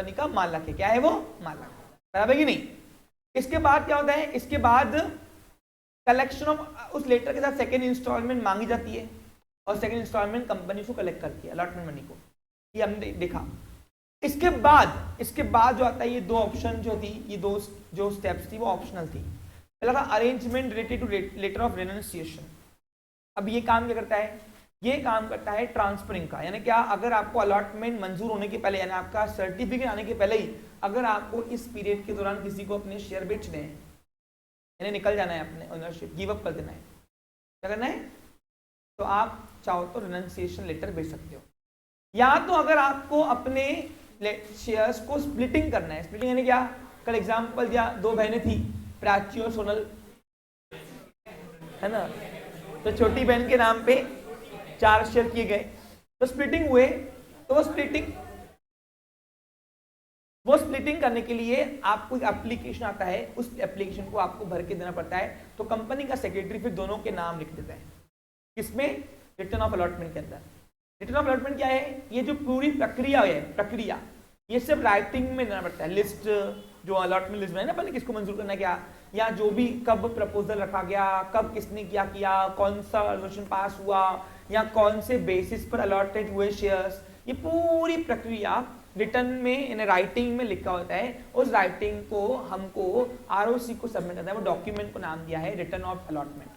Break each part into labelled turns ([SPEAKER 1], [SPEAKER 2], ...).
[SPEAKER 1] Company का मालक है। क्या है वो? मालक। बराबर कि नहीं? इसके बाद क्या होता है? इसके बाद कलेक्शन ऑफ, उस लेटर के साथ सेकेंड इंस्टॉलमेंट मांगी जाती है और सेकेंड इंस्टॉलमेंट कंपनी को कलेक्ट करती है अलॉटमेंट मनी को। ये हमने देखा। इसके बाद जो आता है, ये दो ऑप्शन जो थी, ये दो जो स्टेप्स थी वो ऑप्शनल थी। पहला था arrangement related to letter of renunciation. अब ये काम क्या करता है? ये काम करता है ट्रांसफरिंग का, यानी क्या, अगर आपको अलॉटमेंट मंजूर होने के पहले, यानी आपका सर्टिफिकेट आने के पहले ही अगर आपको इस पीरियड के दौरान किसी को अपने शेयर बेचने हैं, यानी निकल जाना है, अपने ओनरशिप गिव अप कर देना है, क्या करना है? तो आप चाहो तो रेनंसिएशन लेटर भेज सकते हो। या तो अगर आपको अपने शेयर्स को स्प्लिटिंग करना है, स्प्लिटिंग यानी क्या? कल एग्जांपल दिया, दो बहनें थी, प्राची और सोनल, है ना, तो छोटी बहन के नाम पे 4 शेयर किए गए, तो स्प्लिटिंग हुए, तो वो स्प्लिटिंग करने के लिए आपको एक एप्लीकेशन आता है, उस एप्लीकेशन को आपको भर के देना पड़ता है। तो कंपनी का सेक्रेटरी फिर दोनों के नाम लिख देता है, किसमें? रिटर्न ऑफ अलॉटमेंट के अंदर। रिटर्न ऑफ अलॉटमेंट क्या है? ये जो पूरी प्रक्रिया है, ये सब राइटिंग में देना पड़ता है। लिस्ट, जो अलॉटमेंट लिस्ट में है ना, पहले किसको मंजूर करना क्या, या जो भी कब प्रपोजल रखा गया, कब किसने क्या किया, कौन सा रेजोल्यूशन पास हुआ, या कौन से बेसिस पर अलॉटेड हुए शेयर्स, ये पूरी प्रक्रिया रिटर्न में, यानी राइटिंग में लिखा होता है। उस राइटिंग को हमको आरओसी को सबमिट करना है। वो डॉक्यूमेंट को नाम दिया है रिटर्न ऑफ अलॉटमेंट,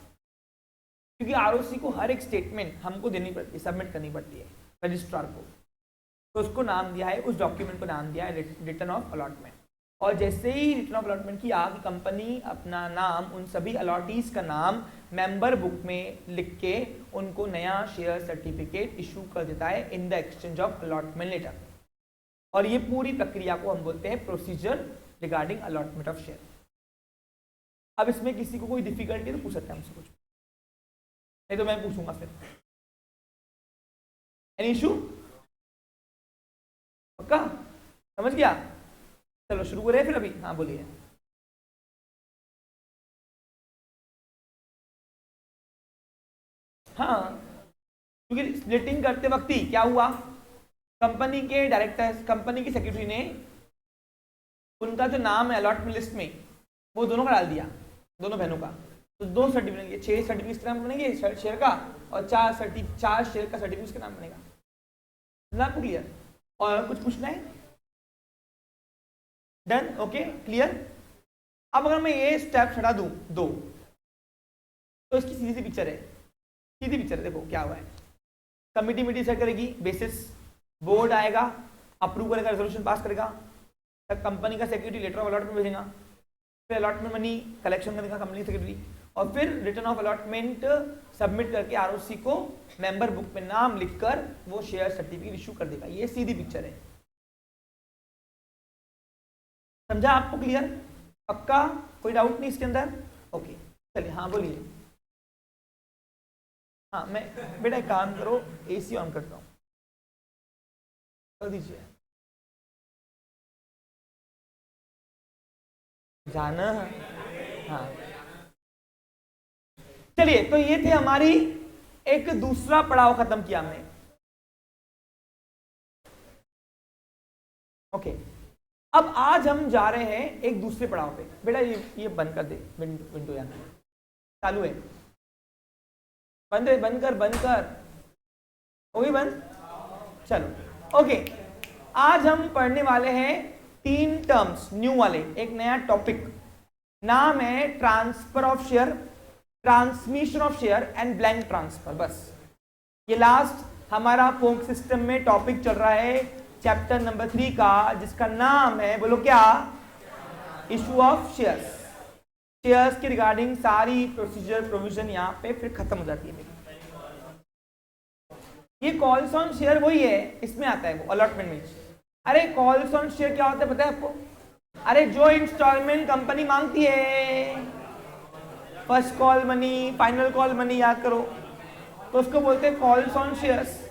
[SPEAKER 1] क्योंकि आरओसी को हर एक स्टेटमेंट हमको देनी पड़ती है, सबमिट करनी पड़ती है रजिस्ट्रार को, तो उसको नाम दिया है, उस डॉक्यूमेंट को नाम दिया है रिटर्न ऑफ अलॉटमेंट। और जैसे ही रिटर्न ऑफ अलॉटमेंट किया कि कंपनी अपना नाम, उन सभी अलॉटीज का नाम मेंबर बुक में लिख के उनको नया शेयर सर्टिफिकेट इशू कर देता है in the exchange of allotment letter. और ये पूरी प्रक्रिया को हम बोलते हैं procedure regarding allotment of share. अब इसमें किसी को कोई डिफिकल्टी तो पूछ सकता है हमसे कुछ, नहीं तो मैं पूछूंगा फिर। Any issue? पक्का समझ गया? चलो शुरू करें फिर अभी। हाँ बोलिए। हाँ, क्योंकि स्प्लिटिंग करते वक्त ही क्या हुआ, कंपनी के डायरेक्टर्स, कंपनी की सेक्रेटरी ने उनका जो नाम है अलॉटमेंट लिस्ट में वो दोनों का डाल दिया, दोनों बहनों का। तो 2 सर्टिफिकेट, 6 सर्टिफिकेट के नाम बनेंगे शेयर का, और 4 शेयर का सर्टिफिकेट के नाम बनेगा। ना क्लियर? और कुछ पूछना है? डन? Okay clear. अब अगर मैं ये स्टेप हटा दूं 2, तो इसकी सीधी सी पिक्चर है, सीधी पिक्चर है। देखो क्या हुआ है, कमिटी मीटिंग सेट करेगी, बेसिस बोर्ड आएगा, अप्रूव करेगा, रेजोल्यूशन पास करेगा, तब कंपनी का सेक्रेटरी लेटर ऑफ अलॉटमेंट भेजेगा, फिर अलॉटमेंट मनी कलेक्शन करेगा कंपनी सेक्रेटरी, और फिर रिटर्न ऑफ अलॉटमेंट सबमिट करके आरओसी को मेंबर बुक में नाम लिखकर वो शेयर सर्टिफिकेट इशू कर देगा। ये सीधी पिक्चर है। समझा आपको? क्लियर? पक्का? कोई डाउट नहीं इसके अंदर? ओके चलिए। हाँ बोलिए। हाँ मैं बेटा एक काम करो, एसी ऑन करता हूँ, कर दीजिए। जाना? हाँ चलिए, तो ये थे हमारी एक दूसरा पड़ाव खत्म किया हमने। ओके, अब आज हम जा रहे हैं एक दूसरे पड़ाव पे। बेटा ये बंद कर दे, विंडो यार चालू है, बंद है, बंद कर, हो गई बंद? चलो ओके, आज हम पढ़ने वाले हैं 3 टर्म्स न्यू वाले, एक नया टॉपिक, नाम है transfer of share, transmission of share and blank transfer. बस ये लास्ट हमारा फोक सिस्टम में टॉपिक चल रहा है चैप्टर नंबर 3 का, जिसका नाम है, बोलो क्या? Issue of shares. शेयर्स के रिगार्डिंग सारी प्रोसीजर प्रोविजन यहाँ पे फिर खत्म हो जाती है मेरी। ये कॉल्स ऑन शेयर वही है, इसमें आता है वो अलॉटमेंट में। अरे कॉल्स ऑन शेयर क्या होता है पता है आपको? अरे जो इंस्टॉलमेंट कंपनी मांगती है, first call money, final call money, याद करो, तो उसको बोलते हैं कॉल्स ऑन शेयर्स।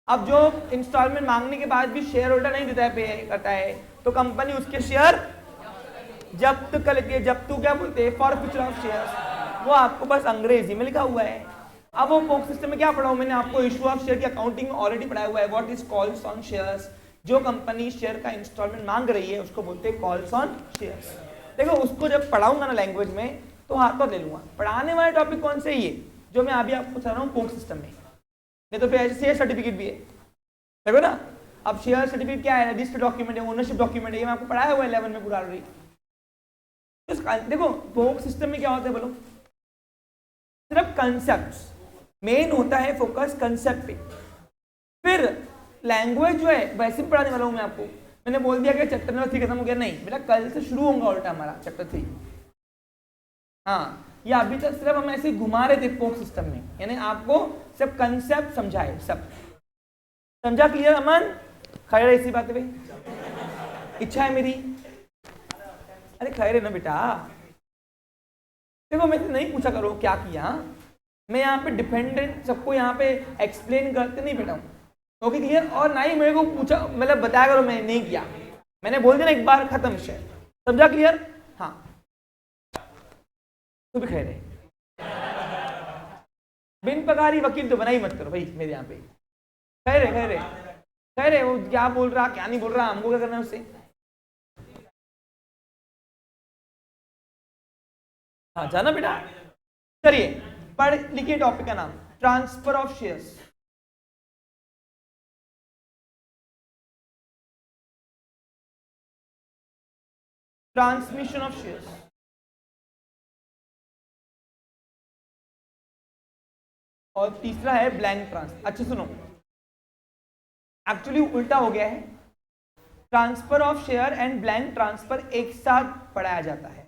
[SPEAKER 1] अब जो इंस्टॉलमेंट मांगने के बाद भी शेयर होल्डर नहीं देता है, पे करता है, तो कंपनी उसके शेयर जब्त कर लेती है। जब्त क्या बोलते हैं? Forfeiture of shares. वो आपको बस अंग्रेजी में लिखा हुआ है। अब वो फोक सिस्टम में क्या पढ़ा हूं मैंने आपको? इशू ऑफ शेयर की अकाउंटिंग में ऑलरेडी पढ़ाया हुआ है। What is calls on shares, जो कंपनी शेयर का इंस्टॉलमेंट मांग रही है उसको बोलते हैं कॉल्स ऑन शेयर्स। देखो उसको जब पढ़ाऊंगा ना लैंग्वेज में तो हाथों ले लूंगा। पढ़ाने वाले टॉपिक कौन से ये जो मैं अभी आपको बता रहा हूँ पोक सिस्टम में, नहीं तो फिर ऐसे शेयर सर्टिफिकेट भी है, देखो ना। अब शेयर सर्टिफिकेट क्या है, रजिस्टर्ड डॉक्यूमेंट है, ओनरशिप डॉक्यूमेंट है, ये मैं आपको पढ़ाया हुआ है 11 में पूरा ऑलरेडी। देखो पोक सिस्टम में क्या होता है बोलो, सिर्फ कंसेप्ट मेन होता है, फोकस कंसेप्ट पे। फिर लैंग्वेज जो है वैसे भी पढ़ाने वाला हूँ मैं आपको। मैंने बोल दिया कि चैप्टर नंबर 3 खत्म हो गया, नहीं बेटा कल से शुरू होगा उल्टा हमारा चैप्टर 3। हाँ, ये अभी तक सिर्फ हम ऐसे घुमा रहे थे पोक सिस्टम में, यानी आपको सिर्फ कंसेप्ट समझाए, सब समझा? क्लियर अमन? खैर ऐसी बात है भाई, इच्छा है मेरी। अरे खैर है ना बेटा, देखो मैं नहीं पूछा करो क्या किया, मैं यहाँ पे डिपेंडेंट सबको यहाँ पे एक्सप्लेन करते नहीं बेटा हूँ। Okay clear? और ना ही मेरे को पूछा मतलब बताया करो मैंने नहीं किया, मैंने बोल दिया ना एक बार खत्म विषय, समझा? क्लियर? हाँ तो भी खैर है, बिन पगारी वकील तो बना ही मत करो भाई मेरे यहाँ पे। खैर है खैर है खैर है, वो क्या बोल रहा क्या नहीं बोल रहा हमको क्या करना है उससे। हाँ जाना बेटा। चलिए पढ़ लिखिए टॉपिक का नाम transfer of shares. Transmission of shares. और तीसरा है ब्लैंक ट्रांसफर। अच्छा सुनो, एक्चुअली उल्टा हो गया है, transfer of share and blank transfer एक साथ पढ़ाया जाता है।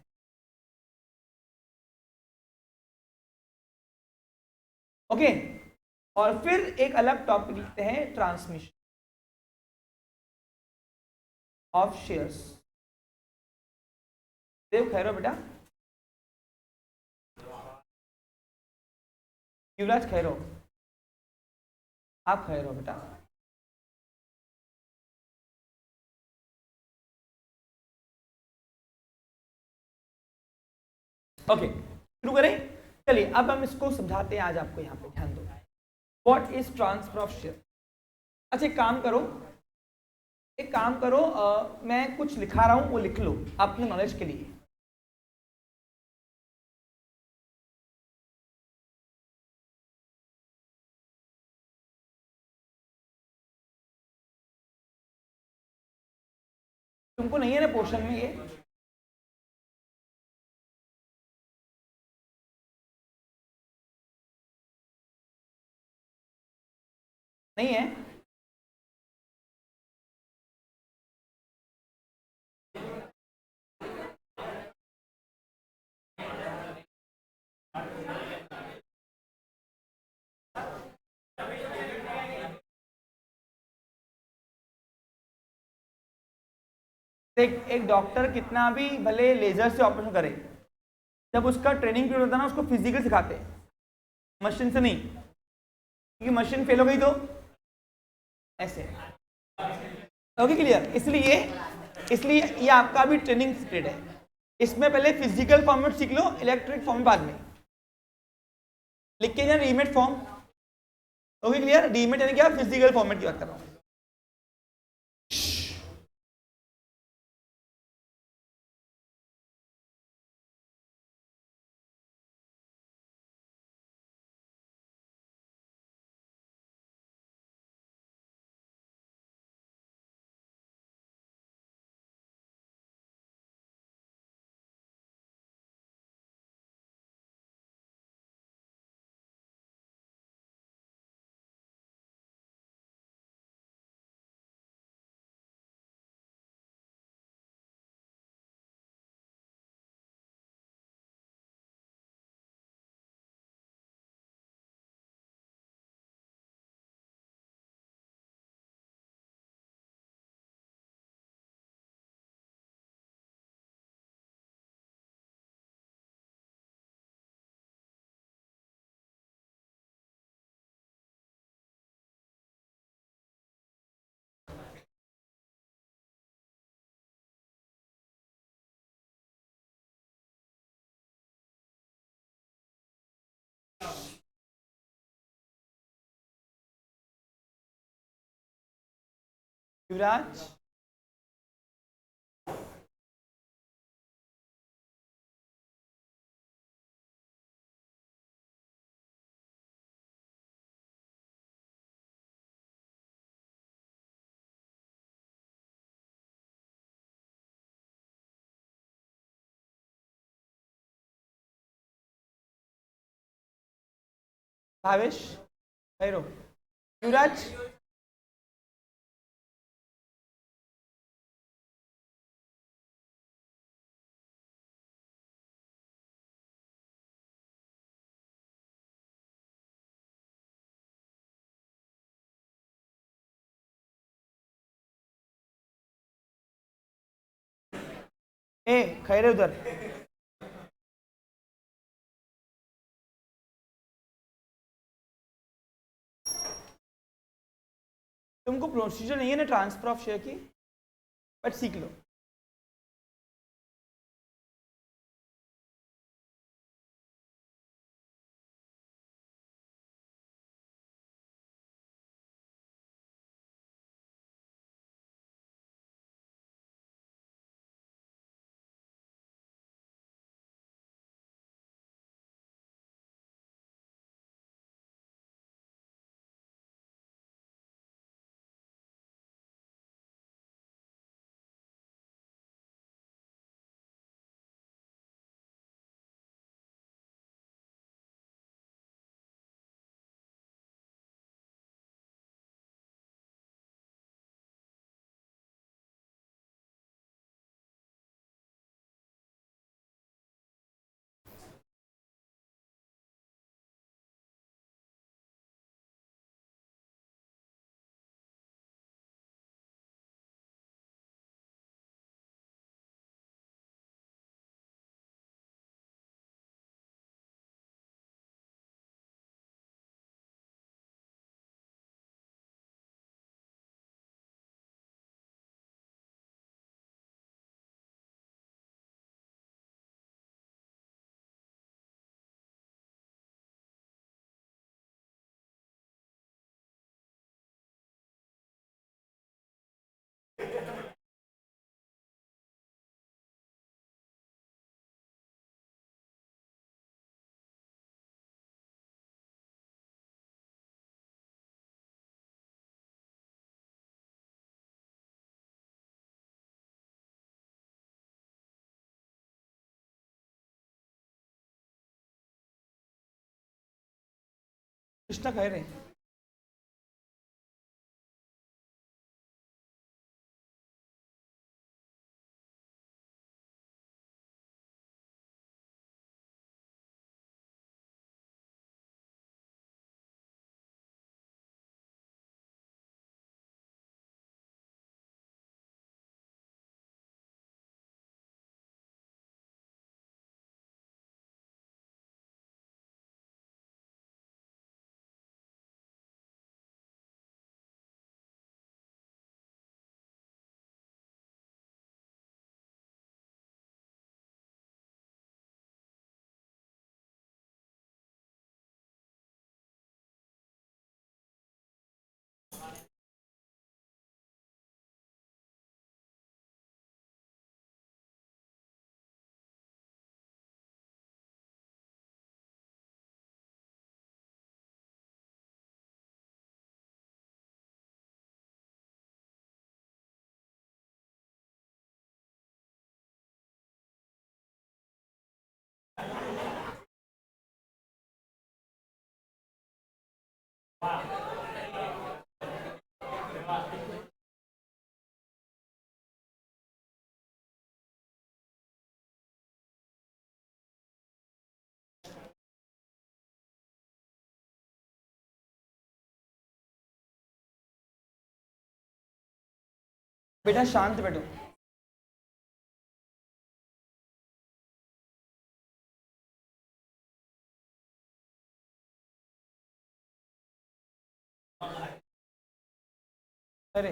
[SPEAKER 1] ओके, और फिर एक अलग टॉपिक लिखते हैं ट्रांसमिशन ऑफ शेयर्स। देव खैरो बेटा, युवराज खैरो, आप खैरो बेटा। ओके शुरू करें। चलिए अब हम इसको समझाते हैं आज आपको, यहाँ पे ध्यान दो। What is transfer of share? अच्छा एक काम करो, एक काम करो, मैं कुछ लिखा रहा हूं वो लिख लो अपने नॉलेज के लिए। तुमको नहीं है ना पोर्शन में ये? नहीं है? एक डॉक्टर कितना भी भले लेजर से ऑपरेशन करे, जब उसका ट्रेनिंग पीरियड होता है ना उसको फिजिकल सिखाते हैं, मशीन से नहीं, क्योंकि मशीन फेल हो गई तो ऐसे। Okay clear? इसलिए इसलिए ये आपका भी ट्रेनिंग पीरियड है, इसमें पहले फिजिकल फॉर्मेट सीख लो, इलेक्ट्रिक फॉर्म बाद में लिख के जाए remade form. Okay clear? Remade यानी क्या? फिजिकल फॉर्मेट की बात कर रहा हूँ। युवराज, भावेश, भैरव, युवराज, ए खैरे उधर। तुमको प्रोसीजर नहीं है ना ट्रांसफर ऑफ शेयर की, बट सीख लो। कृष्णा खैरे, बेटा शांत बैठो। अरे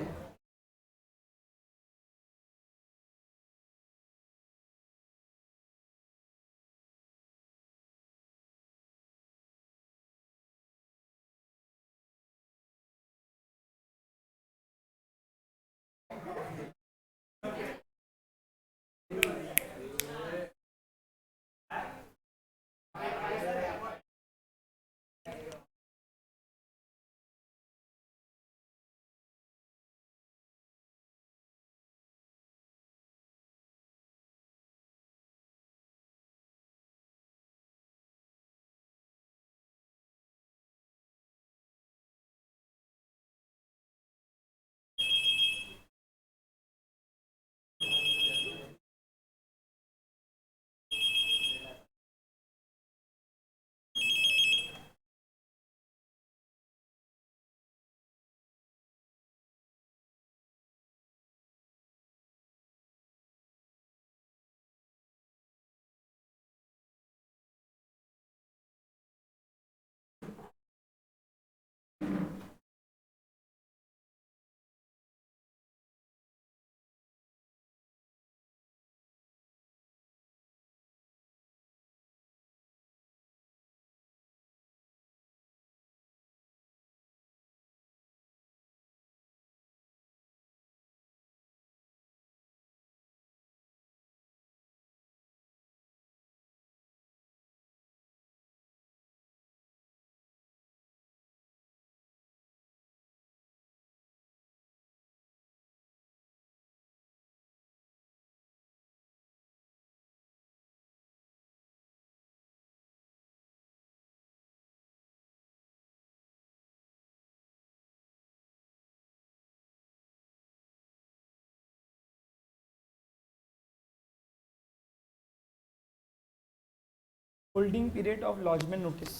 [SPEAKER 1] holding period of lodgement notice.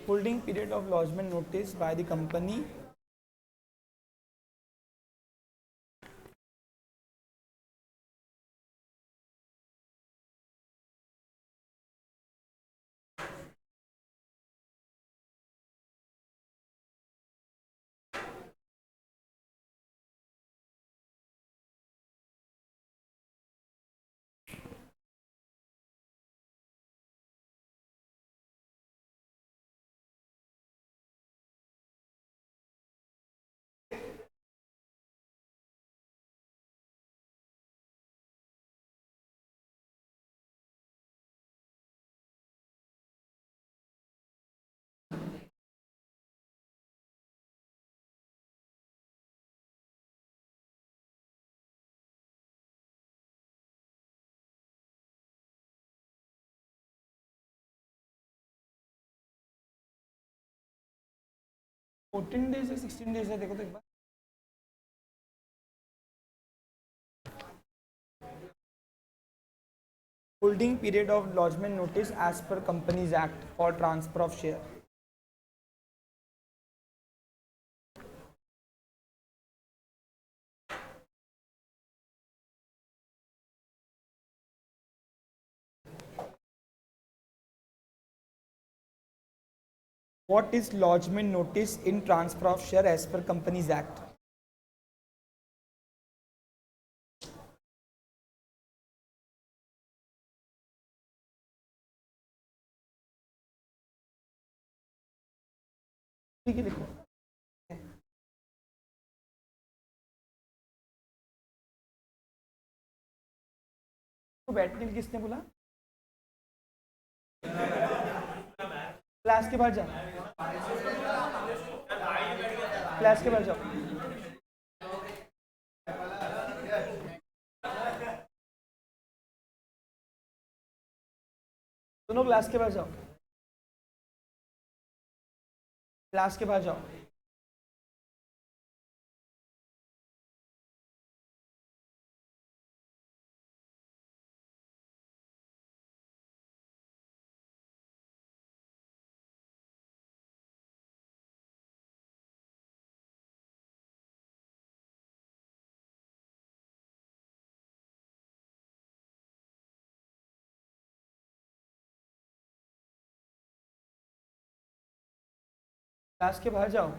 [SPEAKER 1] Holding period of lodgement notice by the company fourteen days है 16 डेज है, देखो तो एक बार। Holding period of lodgement notice as per companies act for transfer of share. What is lodgement notice in transfer of share as per Companies Act? ठीक है, देखो तो बैठने के लिए किसने बोला? क्लास के बाहर जाओ, क्लास के बाहर जाओ। दोनों क्लास के बाहर जाओ, क्लास के बाहर जाओ। क्लास के बाहर जाओ।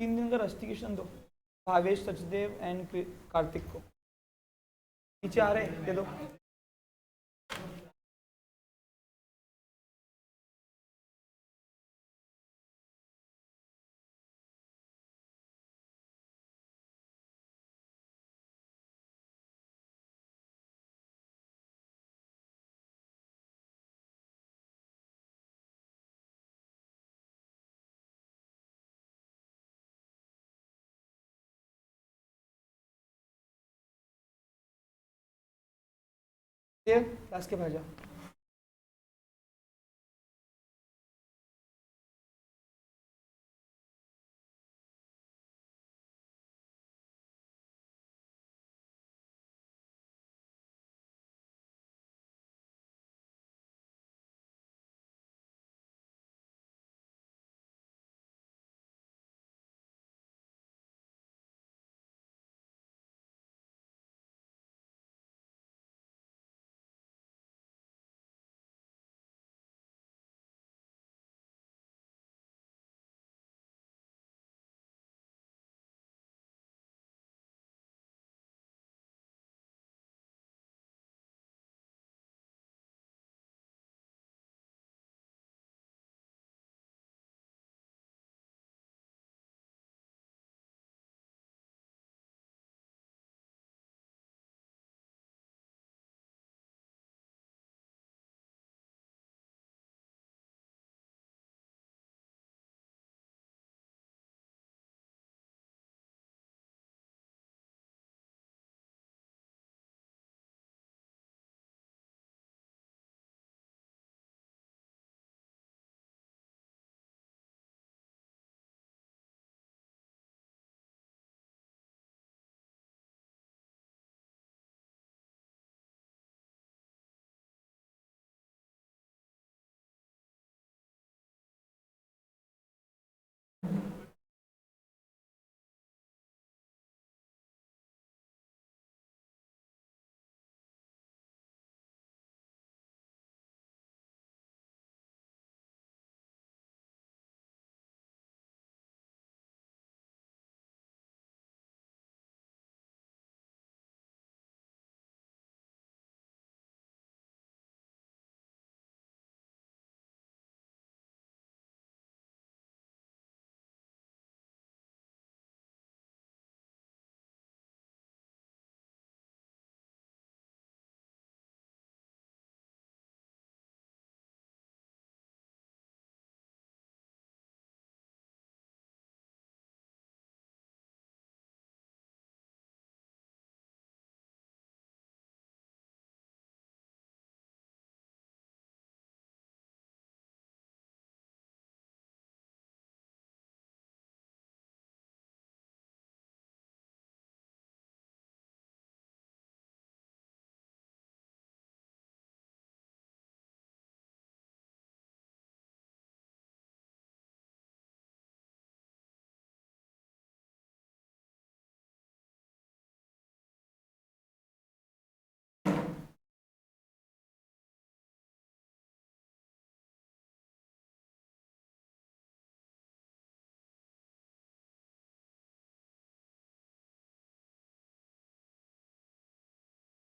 [SPEAKER 1] 3 दिन का रस्टिकेशन दो भावेश, सचदेव एंड कार्तिक को। नीचे आ रहे दे दो। देव, क्लास के बाहर जाओ।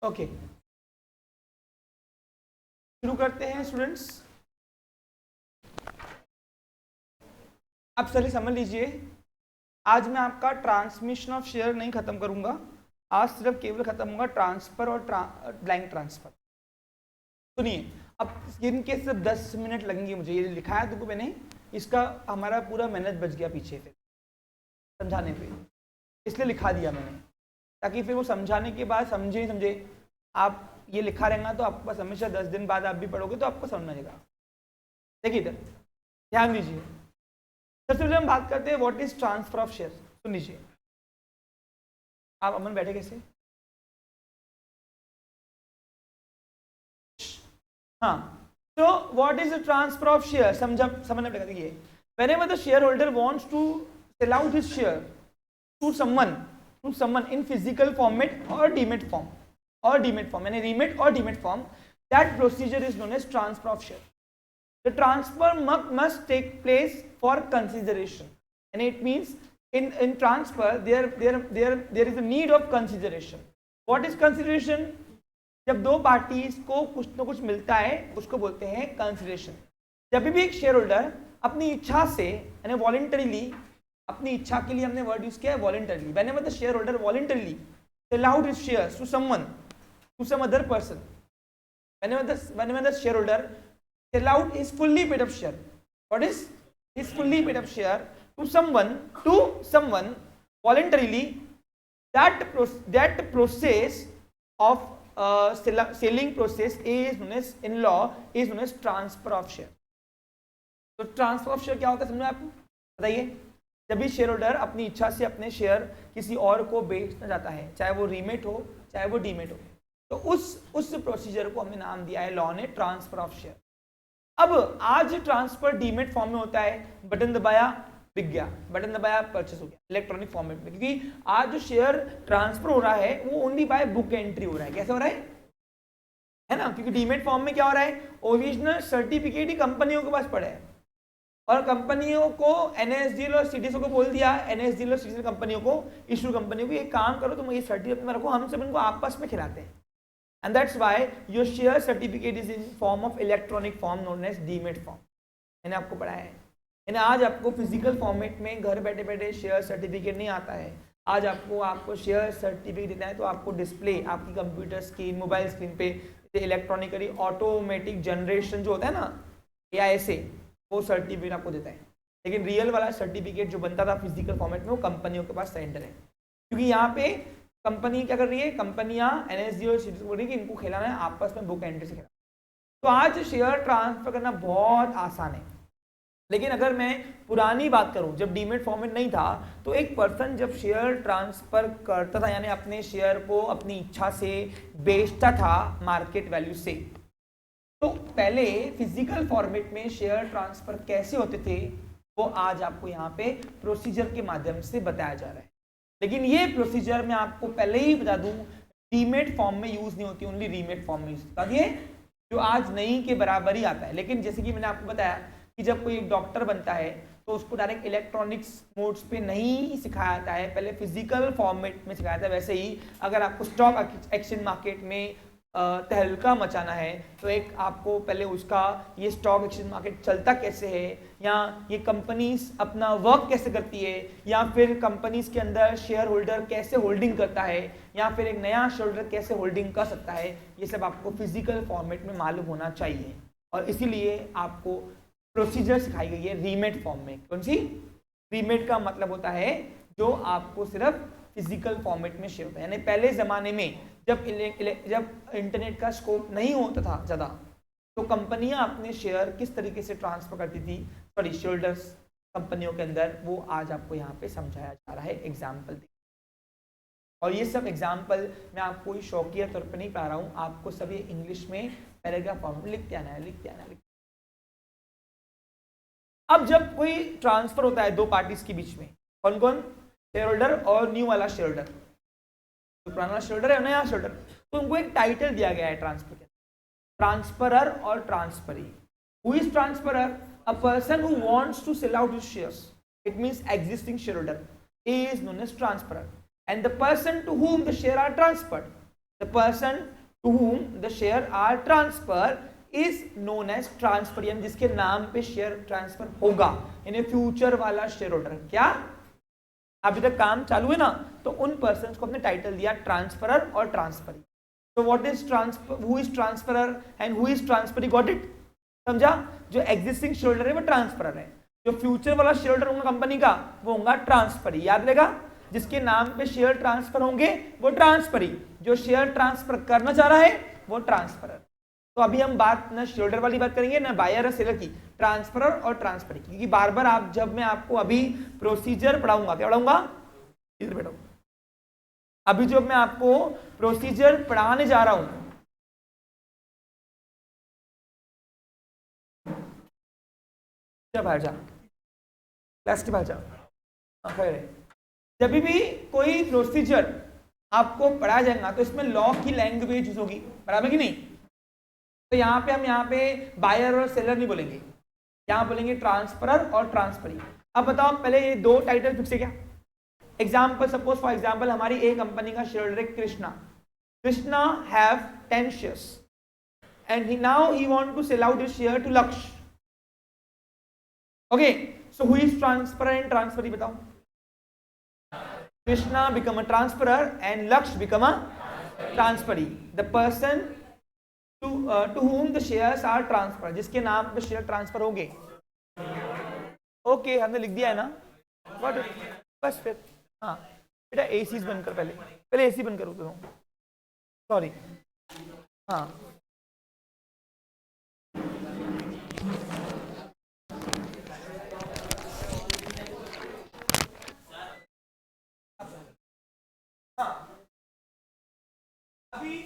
[SPEAKER 1] ओके, शुरू करते हैं स्टूडेंट्स। अब चलिए समझ लीजिए, आज मैं आपका ट्रांसमिशन ऑफ शेयर नहीं खत्म करूंगा, आज सिर्फ केवल खत्म होगा ट्रांसफर और ब्लैंक ट्रांसफर। सुनिए, अब इनके सिर्फ 10 मिनट लगेंगे मुझे, ये लिखा है तुमको मैंने, इसका हमारा पूरा मेहनत बच गया पीछे फिर समझाने पे, इसलिए लिखा दिया मैंने, ताकि फिर वो समझाने के बाद समझे नहीं समझे, आप ये लिखा रहेगा तो आपके पास हमेशा 10 दिन बाद आप भी पढ़ोगे तो आपको समझ में आएगा। देखिए इधर ध्यान दीजिए, सबसे पहले हम बात करते हैं what is transfer of share. सुन लीजिए, आप अमन बैठे कैसे? हाँ, तो what is the transfer of share समझना पड़ेगा। देखिए, whenever the share holder wants to sell out his share to someone in physical format और डीमेट फॉर्म यानी रीमेट और demat form, that procedure is known as transfer of share. The transfer must take place for consideration, and it means in transfer there is a need of consideration. What is consideration? जब दो parties को कुछ न कुछ मिलता है उसको बोलते हैं कंसिडरेशन। जब भी एक शेयर होल्डर अपनी इच्छा से यानी वॉलंटरीली, अपनी इच्छा के लिए हमने वर्ड यूज किया है voluntarily, whenever the shareholder voluntarily sell out his shares to someone, to some other person, whenever the shareholder sell out his fully paid up share. What is his fully paid up share to someone voluntarily? That process of selling process is known as, in law, is known as transfer of share. तो transfer of share क्या होता है समझे आपको? बताइए। जब भी share holder अपनी इच्छा से अपने शेयर किसी और को बेचना चाहता है, चाहे वो रीमेट हो चाहे वो डीमेट हो, तो उस प्रोसीजर को हमने नाम दिया है लॉ ने ट्रांसफर ऑफ शेयर। अब आज ट्रांसफर डीमेट फॉर्म में होता है, बटन दबाया बिक गया, बटन दबाया परचेस हो गया, इलेक्ट्रॉनिक फॉर्मेट में, क्योंकि आज जो शेयर ट्रांसफर हो रहा है वो ओनली बाय बुक एंट्री हो रहा है। कैसे हो रहा है ना? क्योंकि डीमेट फॉर्म में क्या हो रहा है, ओरिजिनल सर्टिफिकेट ही कंपनियों के पास पड़ा है और कंपनियों को एनएसडीएल और सीडीएसओ को बोल दिया, एनएसडीएल और सीडीएसओ कंपनियों को, इशू कंपनियों को, ये काम करो तुम ये सर्टिफिकेट में रखो, हम सब इनको आपस में खिलाते हैं। And that's why your share certificate is in form of electronic form known as demat form. मैंने आपको पढ़ाया है। यानी आज आपको फिजिकल फॉर्मेट में घर बैठे बैठे शेयर सर्टिफिकेट नहीं आता है। आज आपको शेयर सर्टिफिकेट देना है तो आपको डिस्प्ले आपकी कंप्यूटर स्क्रीन, मोबाइल स्क्रीन पे इलेक्ट्रॉनिकली ऑटोमेटिक जनरेशन जो होता है ना एआई से, वो सर्टिफिकेट आपको देता है। लेकिन रियल वाला सर्टिफिकेट जो बनता था फिजिकल फॉर्मेट में वो कंपनियों के पास सेंटर है, क्योंकि यहाँ पे कंपनी क्या कर रही है, कंपनियां एनएसडी और सीडीएसओ बोल रही है कि इनको खिलाना है आपस में बुक एंट्री से खिलाना। तो आज शेयर ट्रांसफर करना बहुत आसान है। लेकिन अगर मैं पुरानी बात करूं, जब डीमेट फॉर्मेट नहीं था तो एक पर्सन जब शेयर ट्रांसफर करता था यानी अपने शेयर को अपनी इच्छा से बेचता था मार्केट वैल्यू से, तो पहले फिजिकल फॉर्मेट में शेयर ट्रांसफर कैसे होते थे वो आज आपको यहाँ पे प्रोसीजर के माध्यम से बताया जा रहा है। लेकिन ये प्रोसीजर मैं आपको पहले ही बता दूं डीमेट फॉर्म में यूज नहीं होती, ओनली रीमेट फॉर्म में यूज होती है, जो आज नहीं के बराबर ही आता है। लेकिन जैसे कि मैंने आपको बताया कि जब कोई एक डॉक्टर बनता है तो उसको डायरेक्ट इलेक्ट्रॉनिक्स मोड्स पे नहीं सिखाया जाता है, पहले फिजिकल फॉर्मेट में सिखाया जाता है। वैसे ही अगर आपको स्टॉक एक्सचेंज मार्केट में तहलका मचाना है तो एक आपको पहले उसका ये स्टॉक एक्सचेंज मार्केट चलता कैसे है, या ये कंपनीज अपना वर्क कैसे करती है, या फिर कंपनीज के अंदर शेयर होल्डर कैसे होल्डिंग करता है, या फिर एक नया शेयर होल्डर कैसे होल्डिंग कर सकता है, ये सब आपको फिजिकल फॉर्मेट में मालूम होना चाहिए। और इसीलिए आपको प्रोसीजर सिखाई गई है रीमेट फॉर्म में। कौन सी? रीमेट का मतलब होता है जो आपको सिर्फ फिजिकल फॉर्मेट में शेयर होता है। यानी पहले ज़माने में जब इंटरनेट का स्कोप नहीं होता था ज़्यादा, तो कंपनियां अपने शेयर किस तरीके से ट्रांसफर करती थी, सॉरी शेयरहोल्डर्स कंपनियों के अंदर, वो आज आपको यहाँ पे समझाया जा रहा है एग्जाम्पल। और ये सब एग्जाम्पल मैं आपको कोई शौकिया तौर पर नहीं पढ़ा रहा हूँ, आपको सभी इंग्लिश में पैराग्राफ फॉर्म में लिखते आना है। अब जब कोई ट्रांसफर होता है दो पार्टीज के बीच में, कौन कौन? शेयर होल्डर और न्यू वाला शेयर होल्डर, तो पुराना शेयर होल्डर है नया शेयर होल्डर, तो उनको एक टाइटल दिया गया है ट्रांसफर के, ट्रांसफरर और transferee. Who is transferor? A person who wants to sell out his shares, it means existing share holder is known as transferor, and the person to whom the share are transferred the person to whom the share are transfer is known as transfer, यानी जिसके नाम पे share transfer होगा, यानी future वाला share holder. क्या अभी तक काम चालू है ना, तो उन पर्सन को हमने टाइटल दिया ट्रांसफरर और ट्रांसफरी। तो what is transfer, who is transferor and who is transferee, got it, समझा? जो एग्जिस्टिंग शेयर होल्डर है वो ट्रांसफरर है, जो फ्यूचर वाला शेयर होल्डर होगा कंपनी का वो होगा ट्रांसफरी। याद रहेगा, जिसके नाम पे शेयर ट्रांसफर होंगे वो ट्रांसफरी, जो शेयर ट्रांसफर करना चाह रहा है वो ट्रांसफरर। तो अभी हम बात ना शेयर होल्डर वाली बात करेंगे ना बायर और सेलर की, ट्रांसफरर और ट्रांसफरी की, क्योंकि बार बार आप जब मैं आपको अभी प्रोसीजर पढ़ाऊंगा, क्या पढ़ाऊंगा, इधर बैठो, अभी जब मैं आपको प्रोसीजर पढ़ाने जा रहा हूं, बाहर जा, क्लास के बाहर जा, जब भी कोई प्रोसीजर आपको पढ़ाया जाएगा तो इसमें लॉ की लैंग्वेज यूज होगी, बराबर कि नहीं? तो यहाँ पे हम यहाँ पे बायर और सेलर नहीं बोलेंगे, यहाँ बोलेंगे ट्रांसफरर और ट्रांसफरी। अब बताओ पहले ये दो टाइटल फिक्स है क्या? एग्जाम्पल, सपोज फॉर एग्जाम्पल हमारी एक कंपनी का शेयर होल्डर है Krishna, Krishna have 10 shares and now he want to sell out his share to Lakshya. Okay, so who is transferor and transferee, बताओ? Krishna become a transferor and Laksh become a transferee. The person to whom the shares are transferred, जिसके नाम पे share transfer होंगे। Okay, हमने लिख दिया है ना? What? बस फिर हाँ बेटा एसी बंद कर, पहले एसी बंद करो तो, सॉरी हाँ अभी